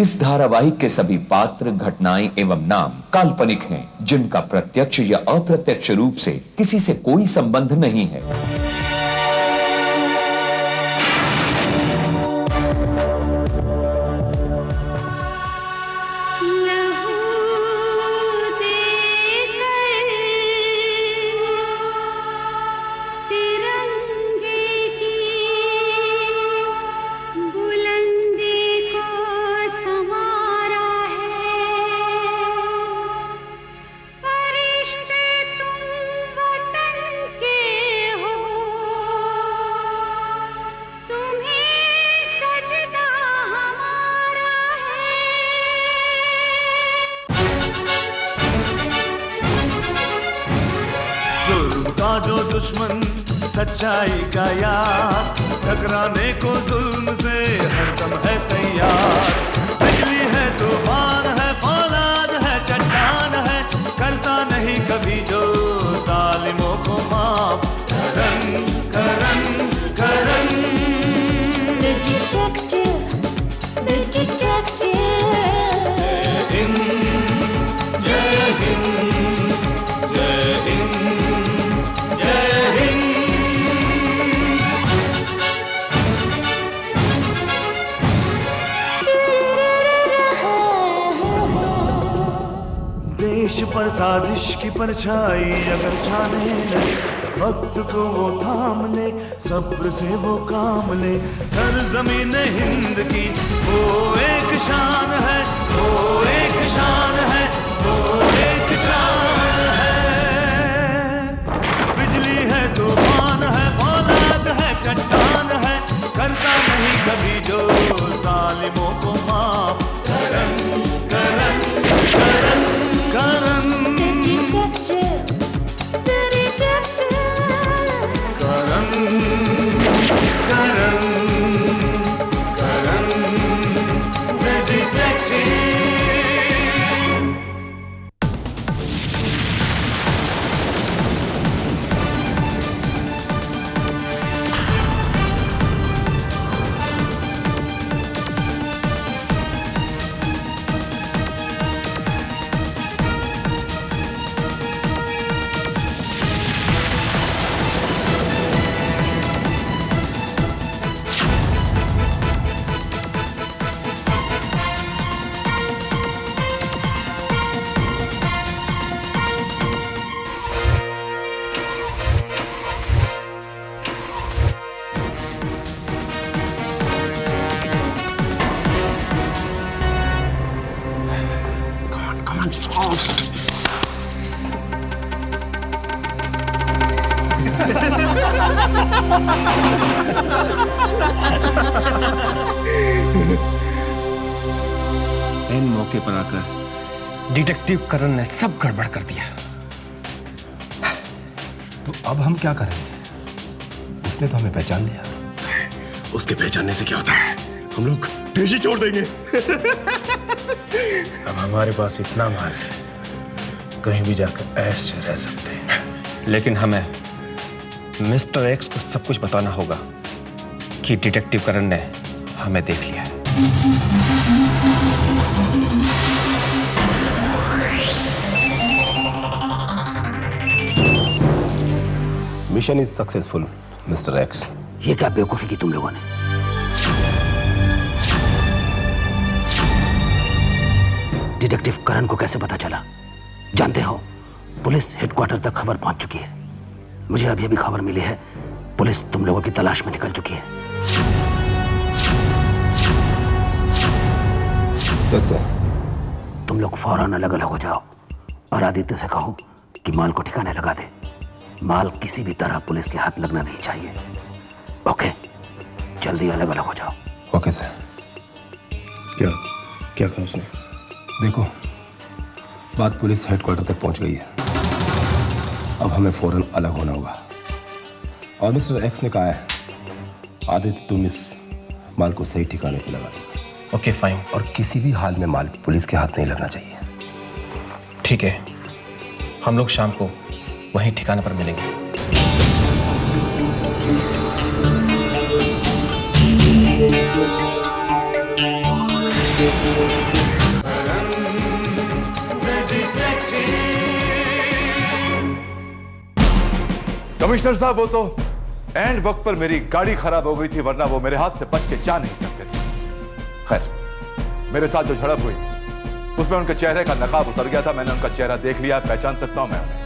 इस धारावाहिक के सभी पात्र, घटनाएं एवं नाम काल्पनिक हैं, जिनका प्रत्यक्ष या अप्रत्यक्ष रूप से किसी से कोई संबंध नहीं है। का जो दुश्मन सच्चाई का यार, टकराने को जुल्म से हरदम है तैयार। बिजली है, तूफान है, फौलाद है, चट्टान है, करता नहीं कभी जो जालिमों को माफ। Karan Karan Karan The detective, the detective. जय हिंद, जय हिंद, जय हिंद। देश पर साजिश की परछाई अगर छाने लगे, वक्त को वो थाम ले, सब्र से वो काम ले। सरजमीन हिंद की वो एक शान है, वो एक शान है, वो एक शान है। बिजली है, तूफान है, फौलाद है, चट्टान है, करता नहीं कभी जो जालिमों को माफ। Karan Karan Karan Karan The detective, the detective. Karan Karan Karan the detective। इन मौके पर आकर डिटेक्टिव करण ने सब गड़बड़ कर दिया। तो अब हम क्या करेंगे? उसने तो हमें पहचान लिया। उसके पहचानने से क्या होता है? हम लोग देश ही छोड़ देंगे। अब हमारे पास इतना माल है, कहीं भी जाकर ऐश से रह सकते हैं। लेकिन हमें मिस्टर एक्स को सब कुछ बताना होगा कि डिटेक्टिव करण ने हमें देख लिया है। Mission is successful mister x. ये क्या बेवकूफी की तुम लोगों ने? डिटेक्टिव करण को कैसे पता चला? जानते हो, पुलिस हेडक्वार्टर तक खबर पहुंच चुकी है। मुझे अभी अभी खबर मिली है, पुलिस तुम लोगों की तलाश में निकल चुकी है। कैसे? तुम लोग फौरन अलग अलग हो जाओ और आदित्य से कहो कि माल को ठिकाने लगा दे। माल किसी भी तरह पुलिस के हाथ लगना नहीं चाहिए। ओके, जल्दी अलग अलग हो जाओ। Okay sir. क्या क्या कहा उसने? देखो, बात पुलिस हेडक्वार्टर तक पहुंच गई है। अब हमें फौरन अलग होना होगा। और मिस्टर एक्स ने कहा है, आदित्य तुम इस माल को सही ठिकाने पे लगा दो। Okay fine. और किसी भी हाल में माल पुलिस के हाथ नहीं लगना चाहिए। ठीक है, हम लोग शाम को वहीं ठिकाने पर मिलेंगे। कमिश्नर साहब, वो तो एंड वक्त पर मेरी गाड़ी खराब हो गई थी, वरना वो मेरे हाथ से बच के जा नहीं सकते थे। खैर, मेरे साथ जो झड़प हुई उसमें उनके चेहरे का नकाब उतर गया था। मैंने उनका चेहरा देख लिया, पहचान सकता हूं मैं उन्हें।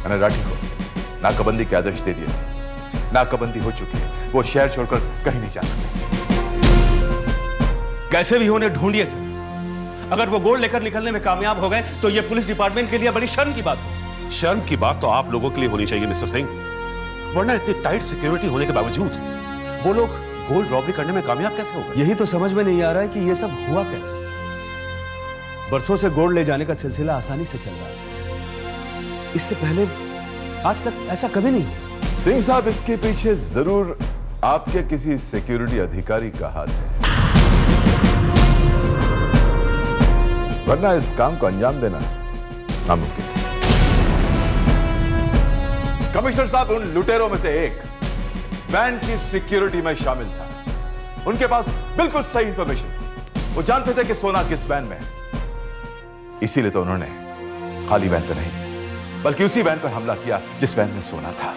मैंने राठी को नाकाबंदी के आदेश दे दिए थे। नाकाबंदी हो चुकी है, वो शहर छोड़कर कहीं नहीं जा सकते। कैसे भी होने ढूंढिए सर। अगर वो गोल्ड लेकर निकलने में कामयाब हो गए तो ये पुलिस डिपार्टमेंट के लिए बड़ी शर्म की बात हो। शर्म की बात तो आप लोगों के लिए होनी चाहिए मिस्टर सिंह, वरना इतनी टाइट सिक्योरिटी होने के बावजूद वो लोग गोल्ड रॉबरी करने में कामयाब कैसे हो गए? यही तो समझ में नहीं आ रहा है कि ये सब हुआ कैसे। बरसों से गोल्ड ले जाने का सिलसिला आसानी से चल रहा है, इससे पहले आज तक ऐसा कभी नहीं हुआ। सिंह साहब, इसके पीछे जरूर आपके किसी सिक्योरिटी अधिकारी का हाथ है, वरना इस काम को अंजाम देना नामुमकिन है। कमिश्नर साहब, उन लुटेरों में से एक वैन की सिक्योरिटी में शामिल था। उनके पास बिल्कुल सही इंफॉर्मेशन थी। वो जानते थे कि सोना किस वैन में है, इसीलिए तो उन्होंने खाली वैन पर नहीं बल्कि उसी वैन पर हमला किया जिस वैन में सोना था।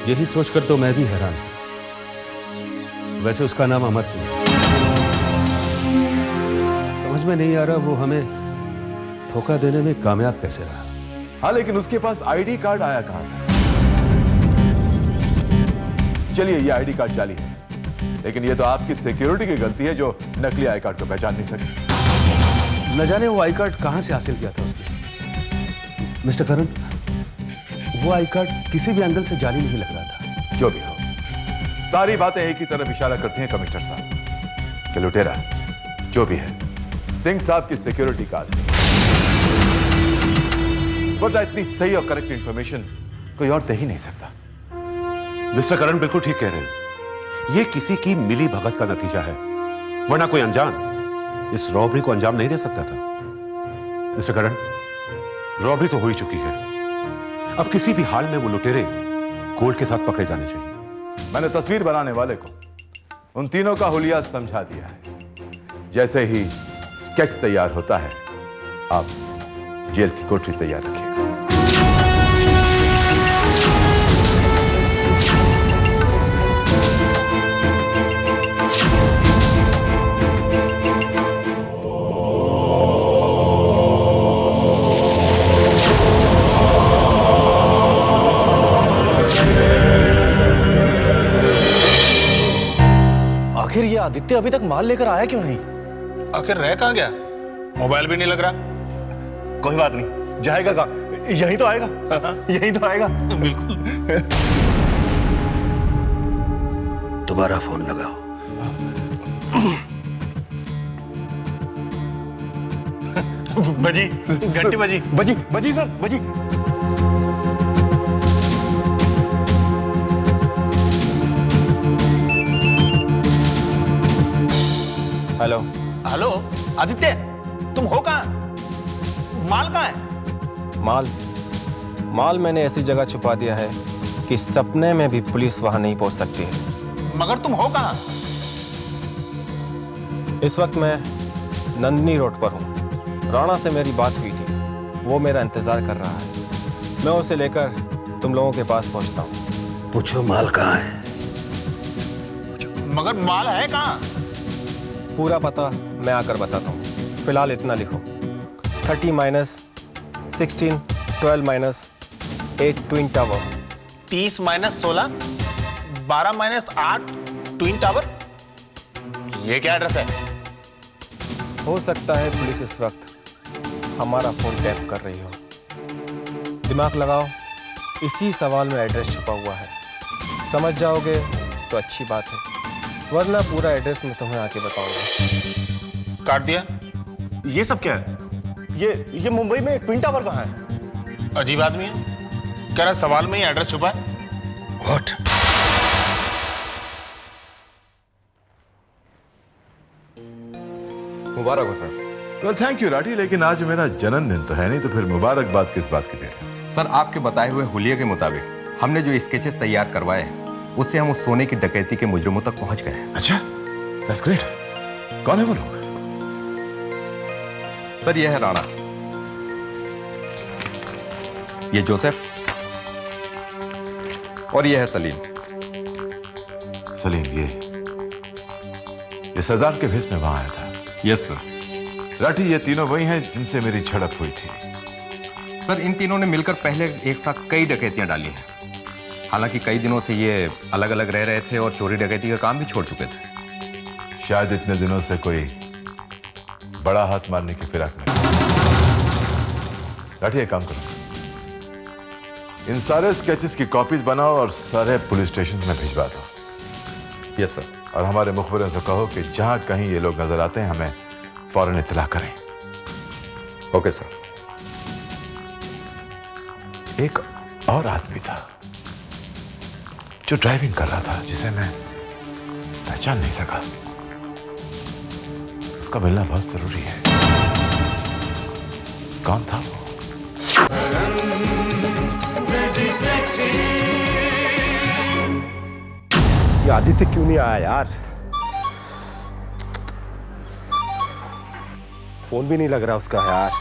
यही सोचकर तो मैं भी हैरान हूं। वैसे उसका नाम अमर सिंह। समझ में नहीं आ रहा वो हमें धोखा देने में कामयाब कैसे रहा। हाँ, लेकिन उसके पास आईडी कार्ड आया कहां से? चलिए, ये आईडी कार्ड जाली है, लेकिन ये तो आपकी सिक्योरिटी की गलती है जो नकली आई कार्ड को पहचान नहीं सके। न जाने वो आई कार्ड कहां से हासिल किया था उसने। मिस्टर करण, वो आई कार्ड किसी भी एंगल से जाली नहीं लग रहा था। जो भी हो, सारी बातें एक ही तरफ इशारा करती हैं कमिश्नर साहब कि लुटेरा जो भी है सिंह साहब की सिक्योरिटी का आदमी। वरना इतनी सही और करेक्ट इंफॉर्मेशन कोई और दे ही नहीं सकता। मिस्टर करण बिल्कुल ठीक कह रहे हैं, ये किसी की मिली भगत का नतीजा है, वरना कोई अनजान इस रॉबरी को अंजाम नहीं दे सकता था। मिस्टर करण, रॉबरी तो हो ही चुकी है, अब किसी भी हाल में वो लुटेरे गोल्ड के साथ पकड़े जाने चाहिए। मैंने तस्वीर बनाने वाले को उन तीनों का हुलिया समझा दिया है। जैसे ही स्केच तैयार होता है, आप जेल की कोठरी तैयार रखिएगा। आखिर ये आदित्य अभी तक माल लेकर आया क्यों नहीं? आखिर रह कहां गया? मोबाइल भी नहीं लग रहा। कोई बात नहीं, जाएगा कहाँ? यहीं तो आएगा। यहीं तो आएगा। बिल्कुल। दोबारा फोन लगाओ। बजी, घंटी बजी। बजी, बजी सर, बजी। हेलो। हेलो आदित्य, तुम हो कहां? माल कहां है? माल मैंने ऐसी जगह छुपा दिया है कि सपने में भी पुलिस वहां नहीं पहुंच सकती है। मगर तुम हो कहां? इस वक्त मैं नंदनी रोड पर हूँ। राणा से मेरी बात हुई थी, वो मेरा इंतजार कर रहा है। मैं उसे लेकर तुम लोगों के पास पहुंचता हूँ। पूछो माल कहाँ है? मगर माल है कहां? पूरा पता मैं आकर बताता हूँ, फिलहाल इतना लिखो। 30 - 16 12 - 8 ट्विन टावर। 30 - 16 12 - 8 twin tower. ये क्या एड्रेस है? हो सकता है पुलिस इस वक्त हमारा फोन टैप कर रही हो। दिमाग लगाओ, इसी सवाल में एड्रेस छुपा हुआ है। समझ जाओगे तो अच्छी बात है, वरना पूरा एड्रेस मैं तुम्हें आके बताऊंगा। काट दिया। ये सब क्या है? ये मुंबई में ट्विन टावर कहाँ है? अजीब आदमी है, कह रहा सवाल में ही एड्रेस छुपा है। व्हाट? मुबारक हो sir. Well thank you Rathi, लेकिन आज मेरा जन्मदिन तो है नहीं, तो फिर मुबारकबाद किस बात की देर? सर, आपके बताए हुए हुलिये के मुताबिक हमने जो स्केचेस तैयार करवाए हैं उससे हम उस सोने की डकैती के मुजरिमों तक पहुंच गए हैं। अच्छा, दैट्स ग्रेट। कौन है वो लोग? सर, यह है राणा, ये जोसेफ और ये है सलीम। सलीम, ये सरदार के भेष में वहां आया था। Yes sir. राठी, ये तीनों वही हैं जिनसे मेरी झड़प हुई थी। सर, इन तीनों ने मिलकर पहले एक साथ कई डकैतियां डाली हैं। हालांकि कई दिनों से ये अलग अलग रह रहे थे और चोरी डकैती का काम भी छोड़ चुके थे। शायद इतने दिनों से कोई बड़ा हाथ मारने की फिराक में। राठी, एक काम करो, इन सारे स्केचेस की कॉपीज बनाओ और सारे पुलिस स्टेशन में भिजवा दो। Yes sir. और हमारे मुखबिरों से कहो कि जहां कहीं ये लोग नजर आते हैं हमें फौरन इत्तला करें। Okay sir. एक और आदमी था जो ड्राइविंग कर रहा था, जिसे मैं पहचान नहीं सका। उसका मिलना बहुत जरूरी है। कौन था वो? ये आदित्य क्यों नहीं आया यार? फोन भी नहीं लग रहा उसका यार।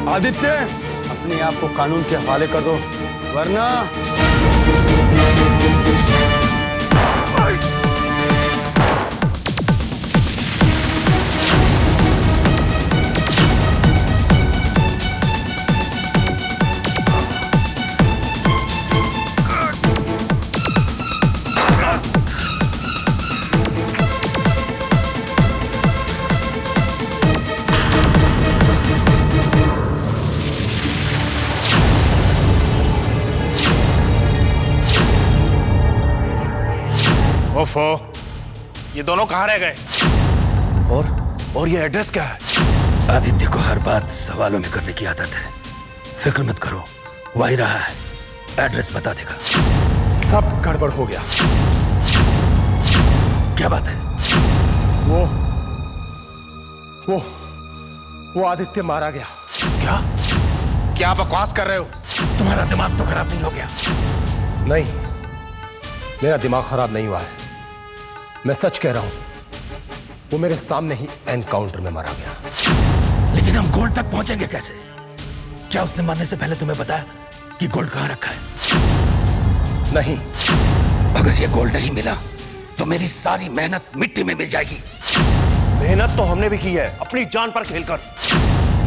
आदित्य, अपने आप को कानून के हवाले कर दो, वरना ओफो, ये दोनों कहाँ रह गए? और ये एड्रेस क्या है? आदित्य को हर बात सवालों में करने की आदत है। फिक्र मत करो, वही रहा है, एड्रेस बता देगा। सब गड़बड़ हो गया। क्या बात है? वो आदित्य मारा गया। क्या बकवास कर रहे हो? तुम्हारा दिमाग तो खराब नहीं हो गया? नहीं, मेरा दिमाग खराब नहीं हुआ है। मैं सच कह रहा हूं, वो मेरे सामने ही एनकाउंटर में मारा गया। लेकिन हम गोल्ड तक पहुंचेंगे कैसे? क्या उसने मरने से पहले तुम्हें बताया कि गोल्ड कहां रखा है? नहीं। अगर ये गोल्ड नहीं मिला तो मेरी सारी मेहनत मिट्टी में मिल जाएगी। मेहनत तो हमने भी की है, अपनी जान पर खेलकर।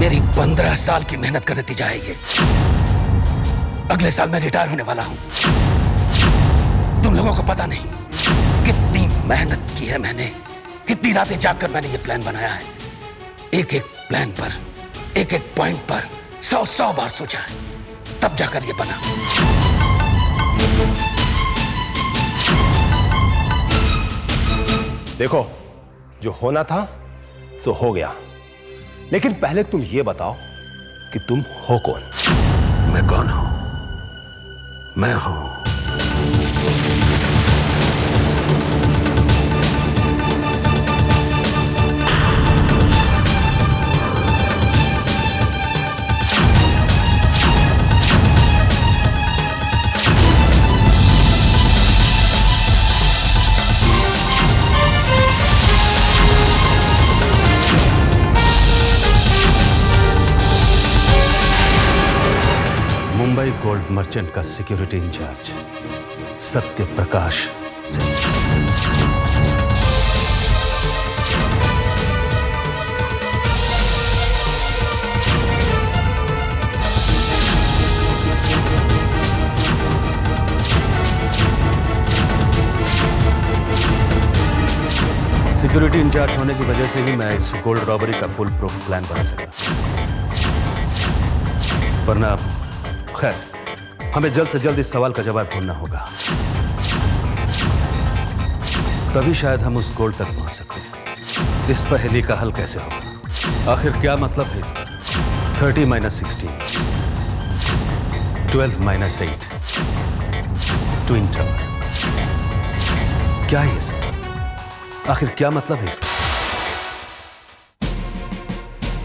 मेरी 15 साल की मेहनत का नतीजा है ये। अगले साल मैं रिटायर होने वाला हूं। तुम लोगों को पता नहीं कितनी मेहनत की है मैंने, कितनी रातें जागकर मैंने ये प्लान बनाया है। एक एक प्लान पर, एक एक पॉइंट पर 100 बार सोचा है, तब जाकर ये बना। देखो, जो होना था सो हो गया, लेकिन पहले तुम ये बताओ कि तुम हो कौन? मैं कौन हूं? मैं हूं मुंबई गोल्ड मर्चेंट का security in charge Satya Prakash Singh. Security in charge होने की वजह से ही मैं इस गोल्ड रॉबरी का फुल प्रूफ प्लान बना सका, वरना खैर हमें जल्द से जल्द इस सवाल का जवाब ढूंढना होगा, तभी शायद हम उस गोल्ड तक पहुंच सकते हैं। इस पहेली का हल कैसे होगा? आखिर क्या मतलब है इसका? 30 - 16, 12 - 8, ट्विन टावर। क्या है ये सब? आखिर क्या मतलब है इसका?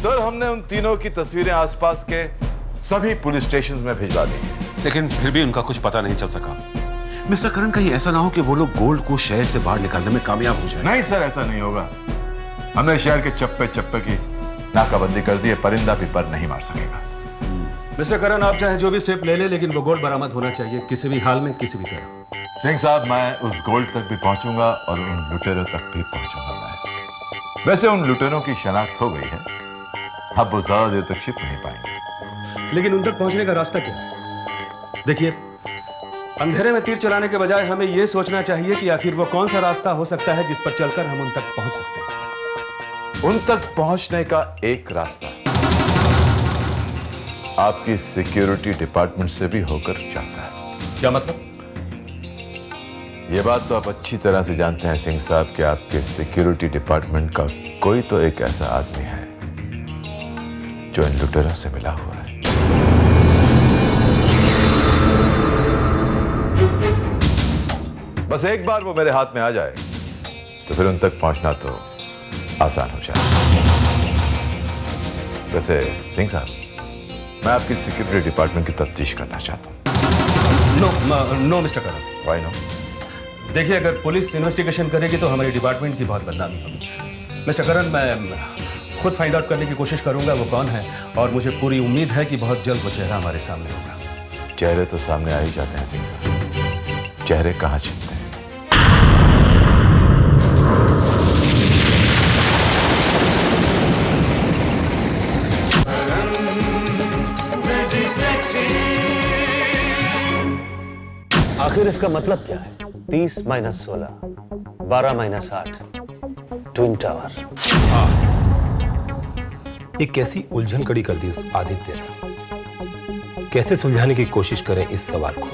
सर, हमने उन तीनों की तस्वीरें आसपास के सभी पुलिस स्टेशन में भिजवा दी, लेकिन फिर भी उनका कुछ पता नहीं चल सका। मिस्टर करण, कहीं ऐसा ना हो कि वो लोग गोल्ड को शहर से बाहर निकालने में कामयाब हो जाए। नहीं सर, ऐसा नहीं होगा। हमने शहर के चप्पे चप्पे की नाकाबंदी कर दी है, परिंदा भी पर नहीं मार सकेगा। मिस्टर करण, आप चाहे जो भी स्टेप ले ले, लेकिन वो गोल्ड बरामद होना चाहिए, किसी भी हाल में, किसी भी तरह। सिंह साहब, मैं उस गोल्ड तक भी पहुंचूंगा और उन लुटेरों तक भी पहुंचूंगा मैं। वैसे उन लुटेरों की शनाख्त हो गई है, अब वो ज्यादा देर तक छिप नहीं पाएंगे। लेकिन उन तक पहुंचने का रास्ता क्या है? देखिए, अंधेरे में तीर चलाने के बजाय हमें यह सोचना चाहिए कि आखिर वो कौन सा रास्ता हो सकता है जिस पर चलकर हम उन तक पहुंच सकते हैं। उन तक पहुंचने का एक रास्ता आपकी सिक्योरिटी डिपार्टमेंट से भी होकर जाता है। क्या मतलब? यह बात तो आप अच्छी तरह से जानते हैं सिंह साहब कि आपके सिक्योरिटी डिपार्टमेंट का कोई तो एक ऐसा आदमी है जो इन लुटेरों से मिला हुआ है। बस एक बार वो मेरे हाथ में आ जाए तो फिर उन तक पहुंचना तो आसान हो जाए। वैसे सिंह साहब, मैं आपकी सिक्योरिटी डिपार्टमेंट की तफ्तीश करना चाहता हूं। No mister Karan. Why no? देखिए, अगर पुलिस इन्वेस्टिगेशन करेगी तो हमारी डिपार्टमेंट की बहुत बदनामी होगी। मिस्टर करण, मैं खुद फाइंड आउट करने की कोशिश करूंगा वो कौन है, और मुझे पूरी उम्मीद है कि बहुत जल्द वो चेहरा हमारे सामने होगा। चेहरे तो सामने आ ही जाते हैं सिंह साहब, चेहरे कहाँ छिपते हैं। आखिर इसका मतलब क्या है? 30 माइनस 16, 12 माइनस 8, ट्विन टावर। ये कैसी उलझन कड़ी कर दी उस आदित्य ने। कैसे सुलझाने की कोशिश करें इस सवाल को?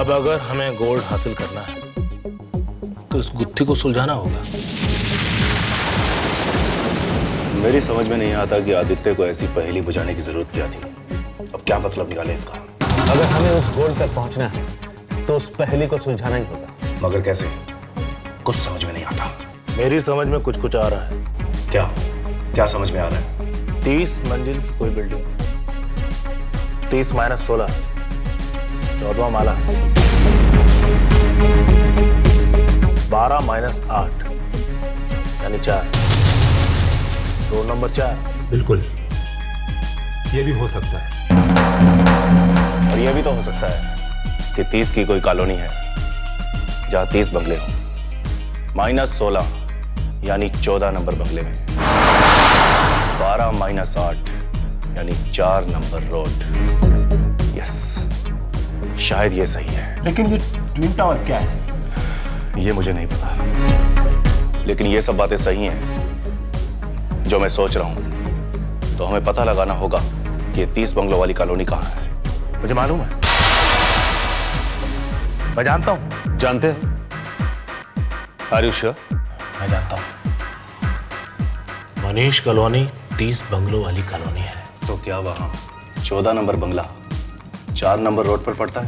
अब अगर हमें गोल्ड हासिल करना है तो इस गुत्थी को सुलझाना होगा। मेरी समझ में नहीं आता कि आदित्य को ऐसी पहेली बुझाने की जरूरत क्या थी। अब क्या मतलब निकाले इसका? अगर हमें उस गोल्ड तक पहुंचना है तो उस पहेली को सुलझाना ही होगा। मगर कैसे? कुछ समझ में नहीं आता। मेरी समझ में कुछ कुछ आ रहा है। क्या क्या समझ में आ रहा है? 30 मंजिल की कोई बिल्डिंग, 30 माइनस 16, 14वां माला, 12 माइनस 8 यानी 4, रोड नंबर 4। बिल्कुल, ये भी हो सकता है। और यह भी तो हो सकता है कि 30 की कोई कॉलोनी है जहां 30 बंगले हो। माइनस 16 यानी 14 नंबर बंगले में, 12 माइनस 8 यानी 4 नंबर रोड। यस, शायद ये सही है। लेकिन ये ट्विन टावर क्या है? ये मुझे नहीं पता, लेकिन ये सब बातें सही हैं जो मैं सोच रहा हूं। तो हमें पता लगाना होगा कि 30 बंगलों वाली कॉलोनी कहां है। मुझे मालूम है, मैं जानता हूं। जानते हैं? Are you sure? मैं जानता हूं। मनीष कॉलोनी 30 बंगलों वाली कॉलोनी है। तो क्या वहां 14 नंबर बंगला 4 नंबर रोड पर पड़ता है?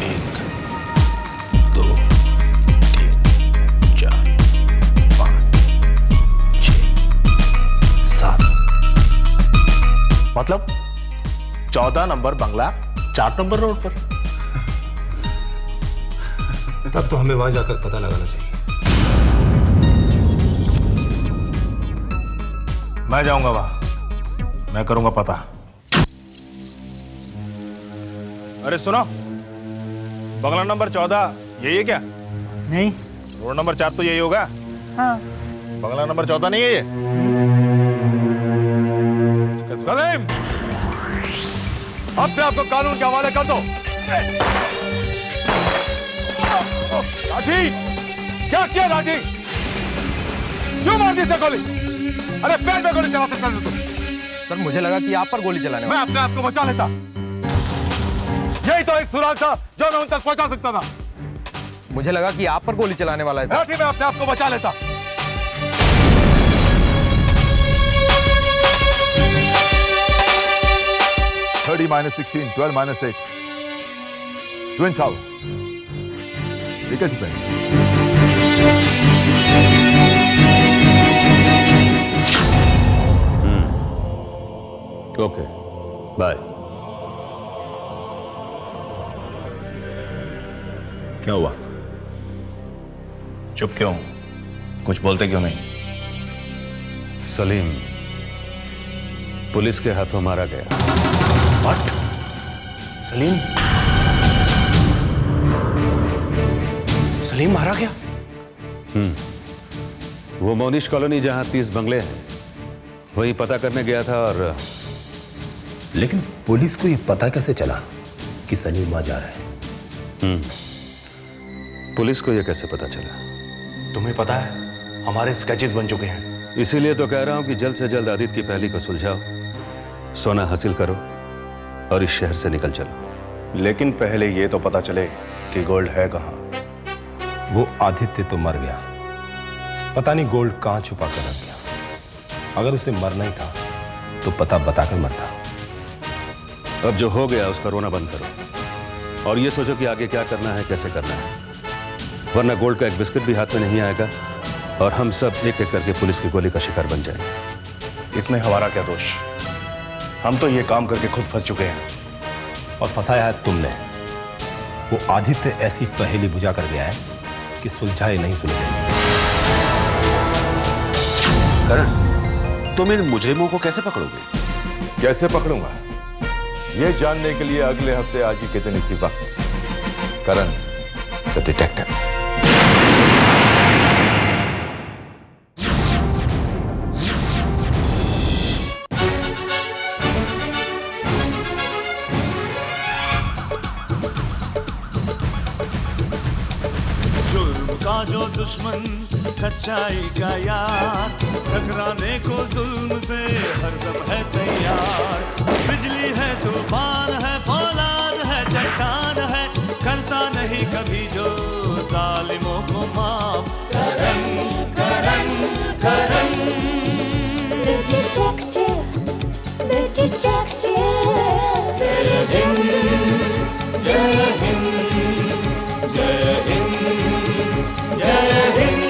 1, 2, 3, 4, 5, 6, 7। मतलब 14 नंबर बंगला 4 नंबर रोड पर। तब तो हमें वहां जाकर पता लगाना चाहिए। मैं जाऊंगा वहां, मैं करूंगा पता। अरे सुनो, बंगला नंबर 14 यही है क्या? नहीं। रोड नंबर 4 तो यही होगा। हाँ। बंगला नंबर 14 नहीं है ये? सलीम, अपने आप को कानून के हवाले कर दो। राठी, क्या किया राठी? क्यों मार दी गोली? अरे पेट में गोली चलाते चल तुम। सर, मुझे लगा कि आप पर गोली चलाने मैं अपने आप को बचा लेता। यही तो एक सुराग था जो मैं उन तक पहुंचा सकता था। मुझे लगा कि आप पर गोली चलाने वाला है सर। राठी, मैं अपने आप को बचा लेता। -16, 12 -8, ट्विन टावर, ये कैसी पहनी? Okay, bye. क्या हुआ? चुप क्यों? कुछ बोलते क्यों नहीं? सलीम पुलिस के हाथों मारा गया। व्हाट? सलीम? सलीम मारा गया? वो मोनिश कॉलोनी जहां 30 बंगले हैं वहीं पता करने गया था। और लेकिन पुलिस को ये पता कैसे चला कि सलीम वहां जा रहा है? पुलिस को ये कैसे पता चला? तुम्हें पता है हमारे स्केचेस बन चुके हैं। इसीलिए तो कह रहा हूं कि जल्द से जल्द आदित्य की पहेली को सुलझाओ, सोना हासिल करो और इस शहर से निकल चलो। लेकिन पहले ये तो पता चले कि गोल्ड है कहां। वो आदित्य तो मर गया, पता नहीं गोल्ड कहां छुपा कर रख गया। अगर उसे मरना ही था तो पता बताकर मरता। अब जो हो गया उसका रोना बंद करो और ये सोचो कि आगे क्या करना है, कैसे करना है, वरना गोल्ड का एक बिस्किट भी हाथ में नहीं आएगा और हम सब एक एक करके पुलिस की गोली का शिकार बन जाएंगे। इसमें हमारा क्या दोष? हम तो ये काम करके खुद फंस चुके हैं। और फंसाया है तुमने। वो आदित्य ऐसी पहेली बुझा कर गया है कि सुलझाए नहीं सुलझे। करण, तुम इन मुजरिमों को कैसे पकड़ोगे? कैसे पकड़ूंगा ये जानने के लिए अगले हफ्ते आज ही के दिन इसी वक्त करण द डिटेक्टिव। का जो दुश्मन सच्चाई का यार, टकराने को जुल्म से हरदम है तैयार। बिजली है, तूफान है, फौलाद है, चट्टान है, करता नहीं कभी जो जालिमों को माफ। करन करन करन The detective, the detective, the detective. जय हिंद, जय हिंद, जय हिंद।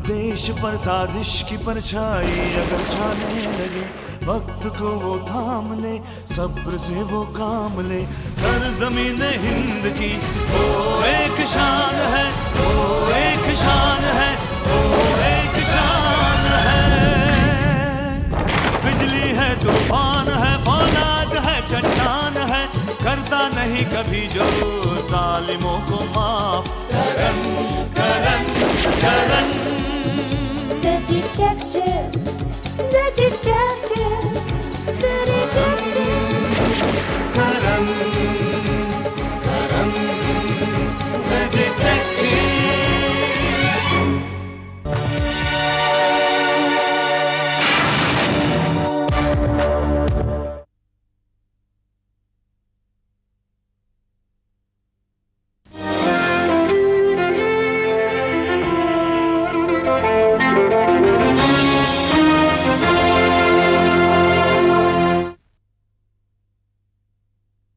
देश पर साजिश की परछाई अगर छाने लगे, वक्त को वो थाम ले, सब्र से वो काम ले। सरजमीन हिंद की वो एक शान है, वो एक शान है, वो एक शान है। बिजली है, तूफान है, फौलाद है, चट्टान है, करता नहीं कभी जो जालिमों को माफ। करन करन करन The detective,